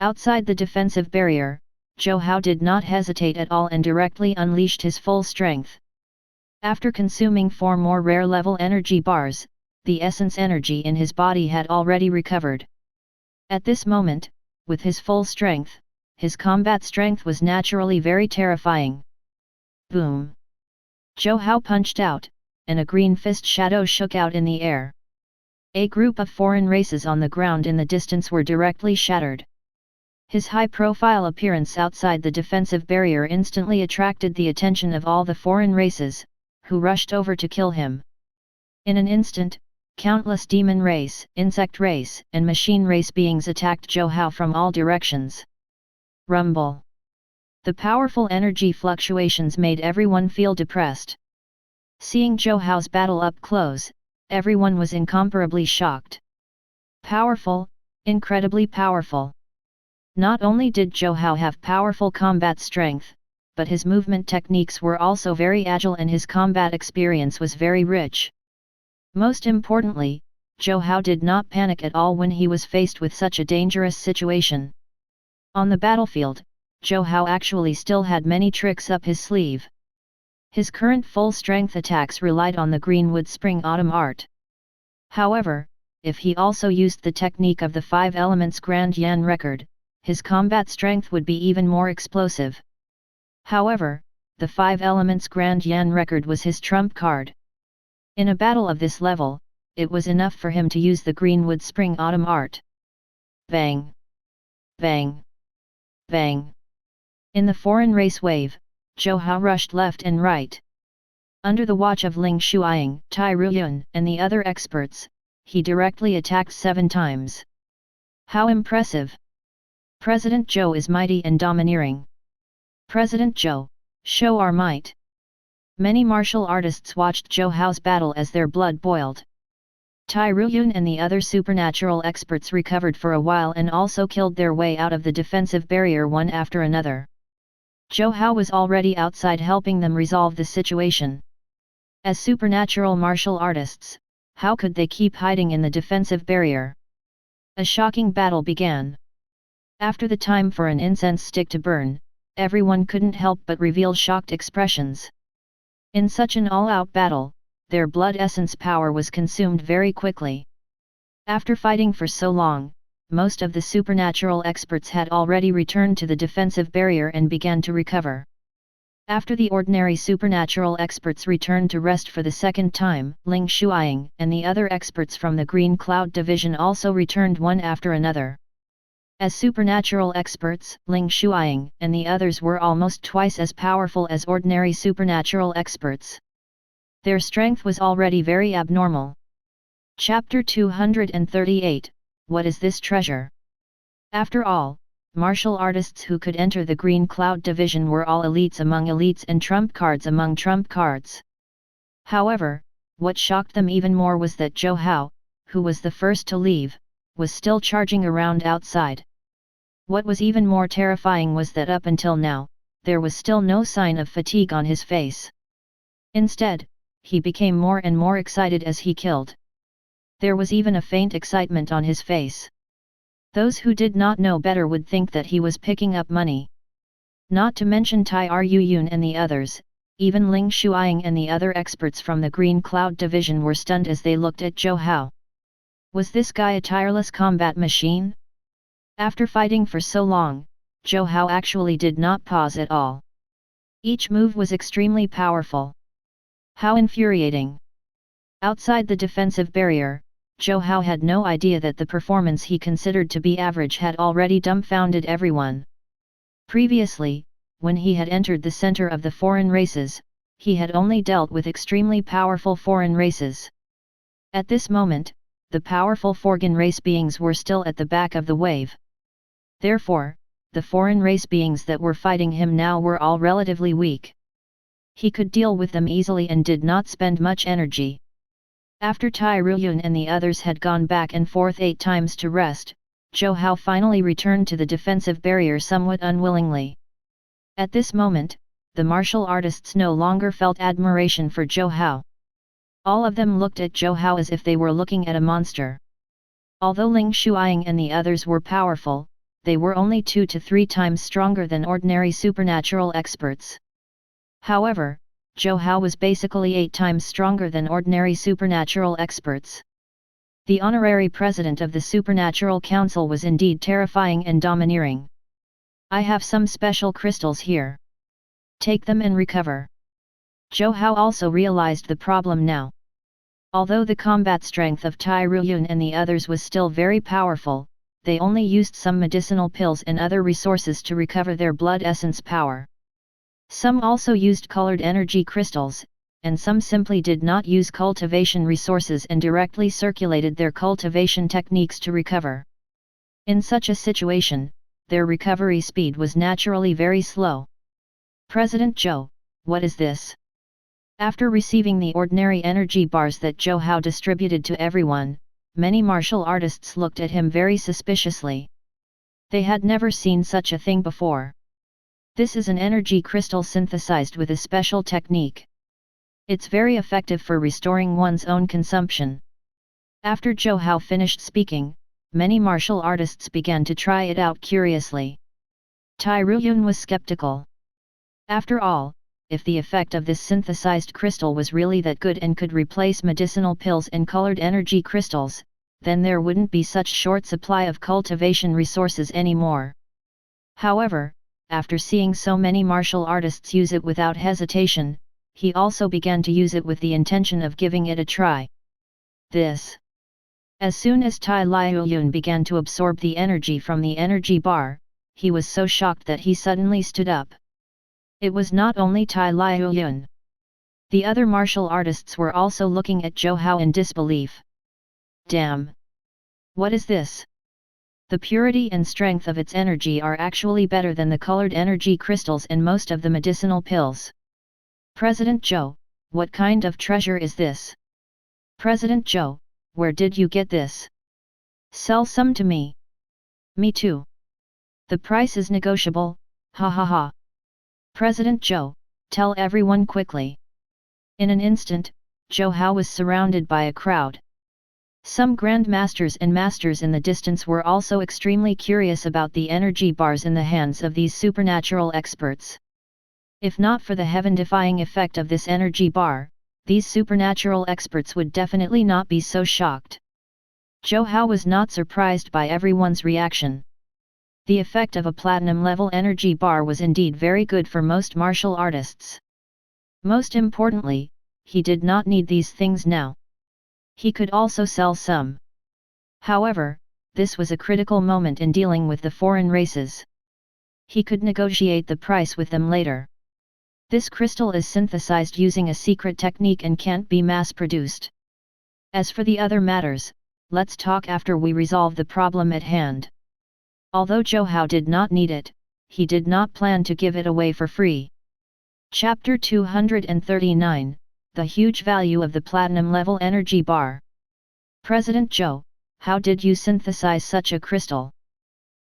A: Outside the defensive barrier, Zhou did not hesitate at all and directly unleashed his full strength. After consuming 4 more rare level energy bars, the essence energy in his body had already recovered. At this moment, with his full strength, his combat strength was naturally very terrifying. Boom! Zhou punched out, and a green fist shadow shook out in the air. A group of foreign races on the ground in the distance were directly shattered. His high-profile appearance outside the defensive barrier instantly attracted the attention of all the foreign races, who rushed over to kill him. In an instant, countless demon race, insect race, and machine race beings attacked Zhou from all directions. Rumble! The powerful energy fluctuations made everyone feel depressed. Seeing Zhou's battle up close, everyone was incomparably shocked. Powerful, incredibly powerful. Not only did Zhou have powerful combat strength, but his movement techniques were also very agile and his combat experience was very rich. Most importantly, Zhou did not panic at all when he was faced with such a dangerous situation. On the battlefield, Zhou actually still had many tricks up his sleeve. His current full-strength attacks relied on the Greenwood Spring Autumn art. However, if he also used the technique of the 5 elements Grand Yan record, his combat strength would be even more explosive. However, the 5 elements Grand Yan record was his trump card. In a battle of this level, it was enough for him to use the Greenwood Spring Autumn art. Bang! Bang! Bang! In the foreign race wave, Zhou rushed left and right. Under the watch of Ling Shuiying, Tai Ruyun, and the other experts, he directly attacked 7 times. How impressive! President Zhou is mighty and domineering. President Zhou, show our might. Many martial artists watched Zhou's battle as their blood boiled. Tai Ruyun and the other supernatural experts recovered for a while and also killed their way out of the defensive barrier one after another. Zhou was already outside helping them resolve the situation. As supernatural martial artists, how could they keep hiding in the defensive barrier? A shocking battle began. After the time for an incense stick to burn, everyone couldn't help but reveal shocked expressions. In such an all-out battle, their blood essence power was consumed very quickly. After fighting for so long, most of the supernatural experts had already returned to the defensive barrier and began to recover. After the ordinary supernatural experts returned to rest for the second time, Ling Shuiying and the other experts from the Green Cloud Division also returned one after another. As supernatural experts, Ling Shuiying and the others were almost twice as powerful as ordinary supernatural experts. Their strength was already very abnormal. Chapter 238, What is this treasure? After all, martial artists who could enter the Green Cloud division were all elites among elites and trump cards among trump cards. However, what shocked them even more was that Zhou, who was the first to leave, was still charging around outside. What was even more terrifying was that up until now, there was still no sign of fatigue on his face. Instead, he became more and more excited as he killed. There was even a faint excitement on his face. Those who did not know better would think that he was picking up money. Not to mention Tai Ruyun and the others, even Ling Shuiying and the other experts from the Green Cloud division were stunned as they looked at Zhou. Was this guy a tireless combat machine? After fighting for so long, Zhou actually did not pause at all. Each move was extremely powerful. How infuriating! Outside the defensive barrier, Zhou had no idea that the performance he considered to be average had already dumbfounded everyone. Previously, when he had entered the center of the foreign races, he had only dealt with extremely powerful foreign races. At this moment, the powerful foreign race beings were still at the back of the wave. Therefore, the foreign race beings that were fighting him now were all relatively weak. He could deal with them easily and did not spend much energy. After Tai Ruyun and the others had gone back and forth 8 times to rest, Zhou finally returned to the defensive barrier somewhat unwillingly. At this moment, the martial artists no longer felt admiration for Zhou. All of them looked at Zhou as if they were looking at a monster. Although Ling Shuiying and the others were powerful, they were only 2 to 3 times stronger than ordinary supernatural experts. However, Zhou was basically 8 times stronger than ordinary supernatural experts. The honorary president of the Supernatural Council was indeed terrifying and domineering. I have some special crystals here. Take them and recover. Zhou also realized the problem now. Although the combat strength of Tai Ruyun and the others was still very powerful, they only used some medicinal pills and other resources to recover their blood essence power. Some also used colored energy crystals, and some simply did not use cultivation resources and directly circulated their cultivation techniques to recover. In such a situation, their recovery speed was naturally very slow. President Zhou, what is this? After receiving the ordinary energy bars that Zhou distributed to everyone, many martial artists looked at him very suspiciously. They had never seen such a thing before. This is an energy crystal synthesized with a special technique. It's very effective for restoring one's own consumption. After Zhou finished speaking, many martial artists began to try it out curiously. Tai Ruyun was skeptical. After all, if the effect of this synthesized crystal was really that good and could replace medicinal pills and colored energy crystals, then there wouldn't be such short supply of cultivation resources anymore. However, after seeing so many martial artists use it without hesitation, he also began to use it with the intention of giving it a try. As soon as Tai Ruyun began to absorb the energy from the energy bar, he was so shocked that he suddenly stood up. It was not only Tai Ruyun. The other martial artists were also looking at Zhou in disbelief. Damn! What is this? The purity and strength of its energy are actually better than the colored energy crystals and most of the medicinal pills. President Zhou, what kind of treasure is this? President Zhou, where did you get this? Sell some to me. Me too. The price is negotiable, ha ha ha. President Zhou, tell everyone quickly. In an instant, Zhou was surrounded by a crowd. Some grandmasters and masters in the distance were also extremely curious about the energy bars in the hands of these supernatural experts. If not for the heaven-defying effect of this energy bar, these supernatural experts would definitely not be so shocked. Zhou was not surprised by everyone's reaction. The effect of a platinum-level energy bar was indeed very good for most martial artists. Most importantly, he did not need these things now. He could also sell some. However, this was a critical moment in dealing with the foreign races. He could negotiate the price with them later. This crystal is synthesized using a secret technique and can't be mass-produced. As for the other matters, let's talk after we resolve the problem at hand. Although Zhou did not need it, he did not plan to give it away for free. Chapter 239, The Huge Value of the Platinum Level Energy Bar. President Zhou, how did you synthesize such a crystal?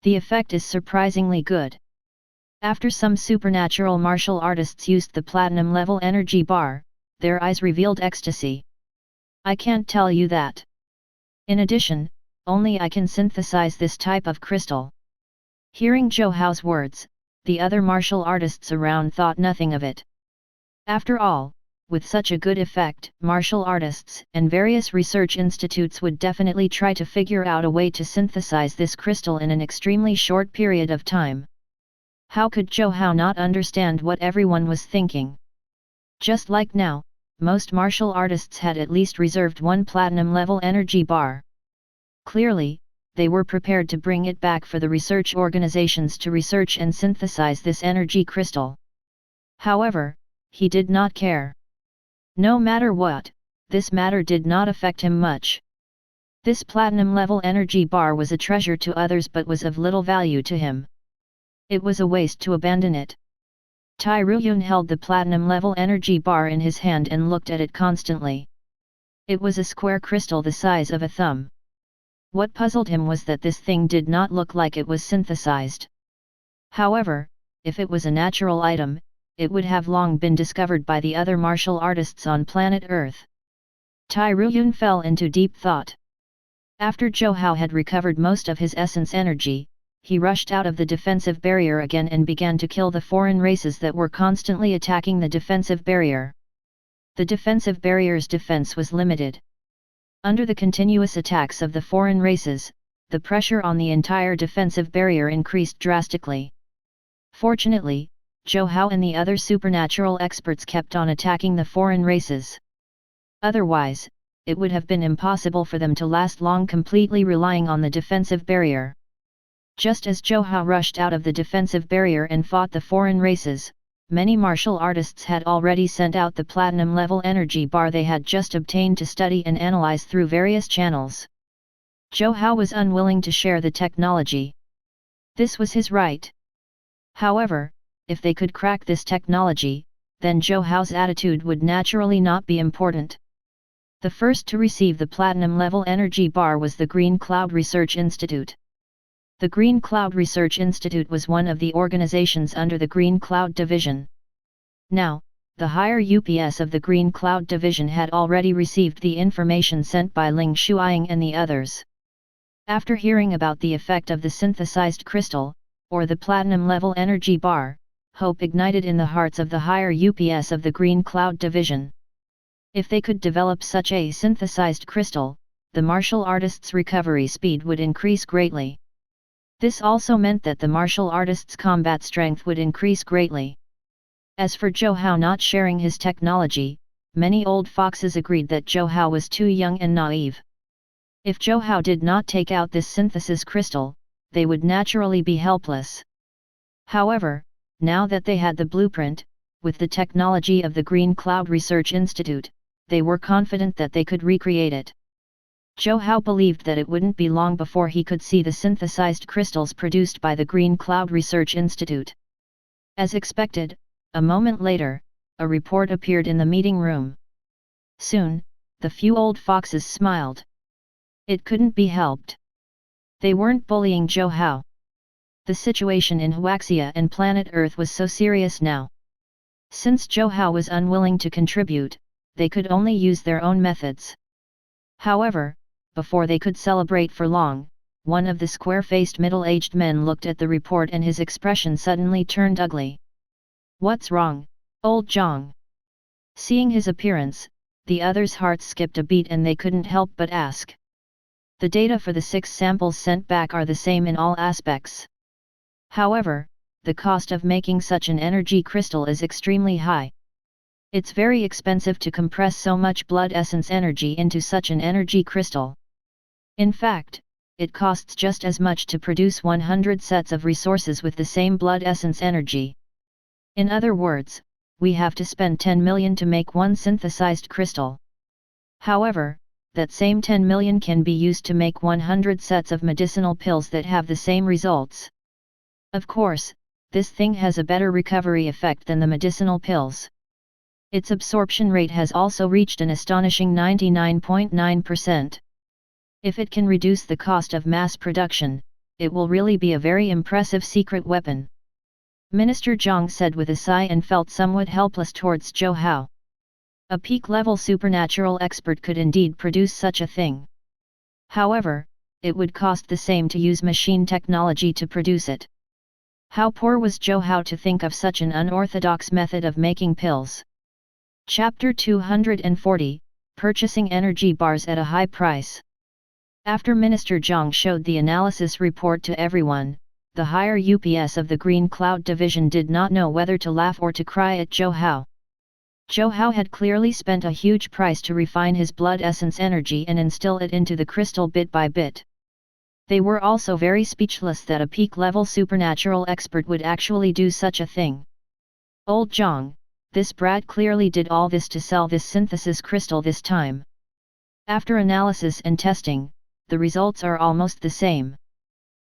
A: The effect is surprisingly good. After some supernatural martial artists used the platinum level energy bar, their eyes revealed ecstasy. I can't tell you that. In addition, only I can synthesize this type of crystal. Hearing Zhou's words, the other martial artists around thought nothing of it. After all, with such a good effect, martial artists and various research institutes would definitely try to figure out a way to synthesize this crystal in an extremely short period of time. How could Zhou not understand what everyone was thinking? Just like now, most martial artists had at least reserved one platinum level energy bar. Clearly, they were prepared to bring it back for the research organizations to research and synthesize this energy crystal. However, he did not care. No matter what, this matter did not affect him much. This platinum level energy bar was a treasure to others but was of little value to him. It was a waste to abandon it. Tai Ruyun held the platinum level energy bar in his hand and looked at it constantly. It was a square crystal the size of a thumb. What puzzled him was that this thing did not look like it was synthesized. However, if it was a natural item, it would have long been discovered by the other martial artists on planet Earth. Tai Ruyun fell into deep thought. After Zhou had recovered most of his essence energy, he rushed out of the defensive barrier again and began to kill the foreign races that were constantly attacking the defensive barrier. The defensive barrier's defense was limited. Under the continuous attacks of the foreign races, the pressure on the entire defensive barrier increased drastically. Fortunately, Zhou and the other supernatural experts kept on attacking the foreign races. Otherwise, it would have been impossible for them to last long completely relying on the defensive barrier. Just as Zhou rushed out of the defensive barrier and fought the foreign races, many martial artists had already sent out the platinum level energy bar they had just obtained to study and analyze through various channels. Zhou was unwilling to share the technology. This was his right. However, if they could crack this technology, then Zhou's attitude would naturally not be important. The first to receive the platinum level energy bar was the Green Cloud Research Institute. The Green Cloud Research Institute was one of the organizations under the Green Cloud Division. Now, the higher UPS of the Green Cloud Division had already received the information sent by Ling Shuiying and the others. After hearing about the effect of the synthesized crystal, or the platinum level energy bar, hope ignited in the hearts of the higher UPS of the Green Cloud Division. If they could develop such a synthesized crystal, the martial artists' recovery speed would increase greatly. This also meant that the martial artists' combat strength would increase greatly. As for Zhou not sharing his technology, many old foxes agreed that Zhou was too young and naive. If Zhou did not take out this synthesis crystal, they would naturally be helpless. However, now that they had the blueprint, with the technology of the Green Cloud Research Institute, they were confident that they could recreate it. Zhou believed that it wouldn't be long before he could see the synthesized crystals produced by the Green Cloud Research Institute. As expected, a moment later, a report appeared in the meeting room. Soon, the few old foxes smiled. It couldn't be helped. They weren't bullying Zhou. The situation in Huaxia and planet Earth was so serious now. Since Zhou was unwilling to contribute, they could only use their own methods. However, before they could celebrate for long, one of the square-faced middle-aged men looked at the report and his expression suddenly turned ugly. "What's wrong, old Zhang?" Seeing his appearance, the others' hearts skipped a beat and they couldn't help but ask. The data for the 6 samples sent back are the same in all aspects. However, the cost of making such an energy crystal is extremely high. It's very expensive to compress so much blood essence energy into such an energy crystal. In fact, it costs just as much to produce 100 sets of resources with the same blood essence energy. In other words, we have to spend 10 million to make one synthesized crystal. However, that same 10 million can be used to make 100 sets of medicinal pills that have the same results. Of course, this thing has a better recovery effect than the medicinal pills. Its absorption rate has also reached an astonishing 99.9%. If it can reduce the cost of mass production, it will really be a very impressive secret weapon. Minister Zhang said with a sigh and felt somewhat helpless towards Zhou. A peak-level supernatural expert could indeed produce such a thing. However, it would cost the same to use machine technology to produce it. How poor was Zhou to think of such an unorthodox method of making pills. Chapter 240, Purchasing Energy Bars at a High Price. After Minister Zhang showed the analysis report to everyone, the higher UPS of the Green Cloud Division did not know whether to laugh or to cry at Zhou. Zhou had clearly spent a huge price to refine his blood essence energy and instill it into the crystal bit by bit. They were also very speechless that a peak-level supernatural expert would actually do such a thing. Old Zhang, this brat clearly did all this to sell this synthesis crystal this time. After analysis and testing, the results are almost the same.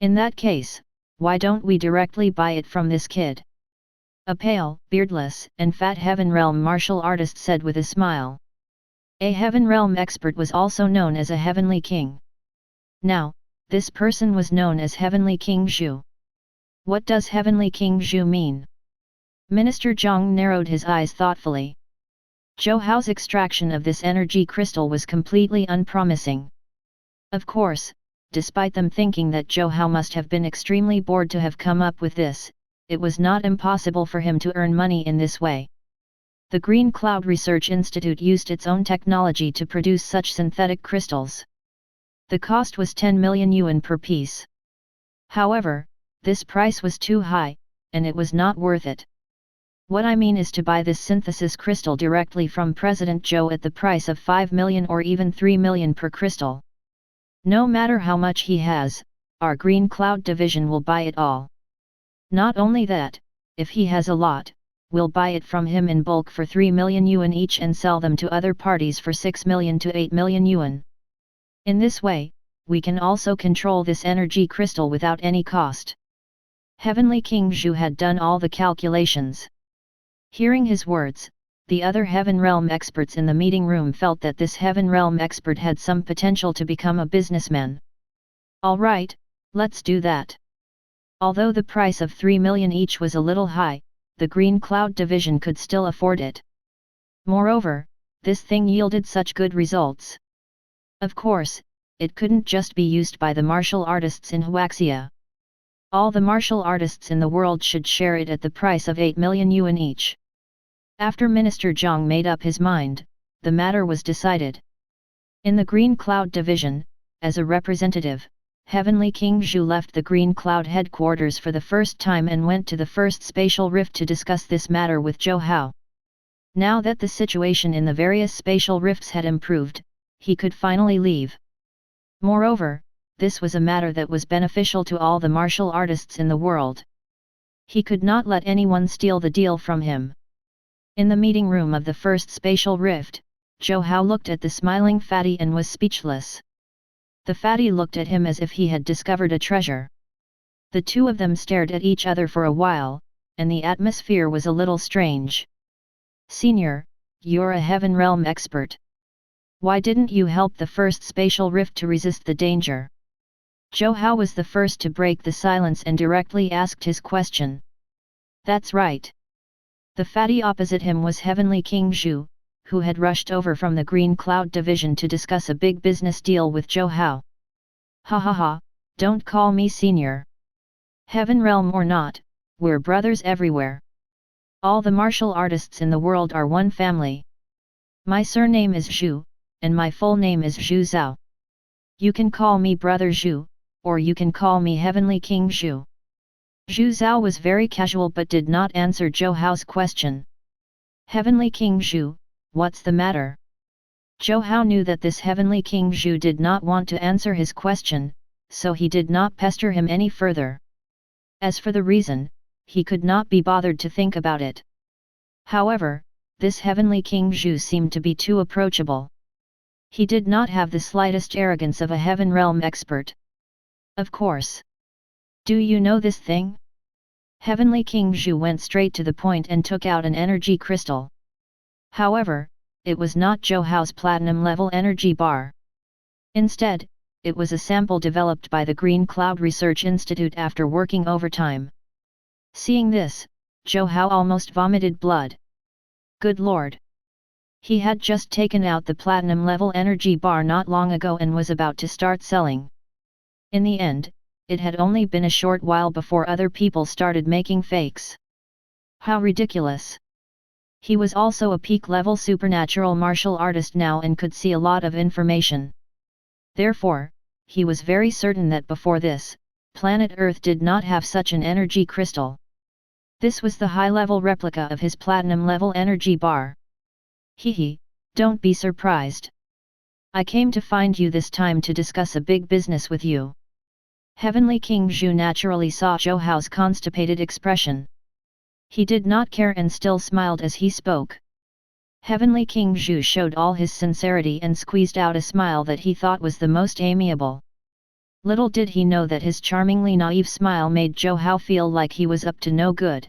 A: In that case, why don't we directly buy it from this kid? A pale, beardless, and fat Heaven Realm martial artist said with a smile. A Heaven Realm expert was also known as a Heavenly King. Now, this person was known as Heavenly King Zhou. What does Heavenly King Zhou mean? Minister Zhang narrowed his eyes thoughtfully. Zhou's extraction of this energy crystal was completely unpromising. Of course, despite them thinking that Zhou must have been extremely bored to have come up with this, it was not impossible for him to earn money in this way. The Green Cloud Research Institute used its own technology to produce such synthetic crystals. The cost was 10 million yuan per piece. However, this price was too high, and it was not worth it. What I mean is to buy this synthesis crystal directly from President Zhou at the price of 5 million or even 3 million per crystal. No matter how much he has, our Green Cloud Division will buy it all. Not only that, if he has a lot, we'll buy it from him in bulk for 3 million yuan each and sell them to other parties for 6 million to 8 million yuan. In this way, we can also control this energy crystal without any cost. Heavenly King Zhou had done all the calculations. Hearing his words, the other Heaven Realm experts in the meeting room felt that this Heaven Realm expert had some potential to become a businessman. Alright, let's do that. Although the price of 3 million each was a little high, the Green Cloud Division could still afford it. Moreover, this thing yielded such good results. Of course, it couldn't just be used by the martial artists in Huaxia. All the martial artists in the world should share it at the price of 8 million yuan each. After Minister Zhang made up his mind, the matter was decided. In the Green Cloud Division, as a representative, Heavenly King Zhou left the Green Cloud headquarters for the first time and went to the first spatial rift to discuss this matter with Zhou. Now that the situation in the various spatial rifts had improved, he could finally leave. Moreover, this was a matter that was beneficial to all the martial artists in the world. He could not let anyone steal the deal from him. In the meeting room of the first spatial rift, Zhou looked at the smiling fatty and was speechless. The fatty looked at him as if he had discovered a treasure. The two of them stared at each other for a while, and the atmosphere was a little strange. Senior, you're a Heaven Realm expert. Why didn't you help the first spatial rift to resist the danger? Zhou was the first to break the silence and directly asked his question. That's right. The fatty opposite him was Heavenly King Zhou, who had rushed over from the Green Cloud Division to discuss a big business deal with Zhou. Ha ha ha, don't call me senior. Heaven Realm or not, we're brothers everywhere. All the martial artists in the world are one family. My surname is Zhou, and my full name is Zhu Zhao. You can call me Brother Zhou, or you can call me Heavenly King Zhou. Zhu Zhao was very casual but did not answer Zhou's question. Heavenly King Zhou, what's the matter? Zhou knew that this Heavenly King Zhou did not want to answer his question, so he did not pester him any further. As for the reason, he could not be bothered to think about it. However, this heavenly King Zhou seemed to be too approachable. He did not have the slightest arrogance of a heaven realm expert. Of course. Do you know this thing? Heavenly King Zhou went straight to the point and took out an energy crystal. However, it was not Zhou Hao's platinum level energy bar. Instead, it was a sample developed by the Green Cloud Research Institute after working overtime. Seeing this, Zhou Hao almost vomited blood. Good lord! He had just taken out the platinum level energy bar not long ago and was about to start selling. In the end, it had only been a short while before other people started making fakes. How ridiculous! He was also a peak-level supernatural martial artist now and could see a lot of information. Therefore, he was very certain that before this, planet Earth did not have such an energy crystal. This was the high-level replica of his platinum-level energy bar. Hehe, don't be surprised. I came to find you this time to discuss a big business with you. Heavenly King Zhou naturally saw Zhou Hao's constipated expression. He did not care and still smiled as he spoke. Heavenly King Zhou showed all his sincerity and squeezed out a smile that he thought was the most amiable. Little did he know that his charmingly naive smile made Zhou Hao feel like he was up to no good.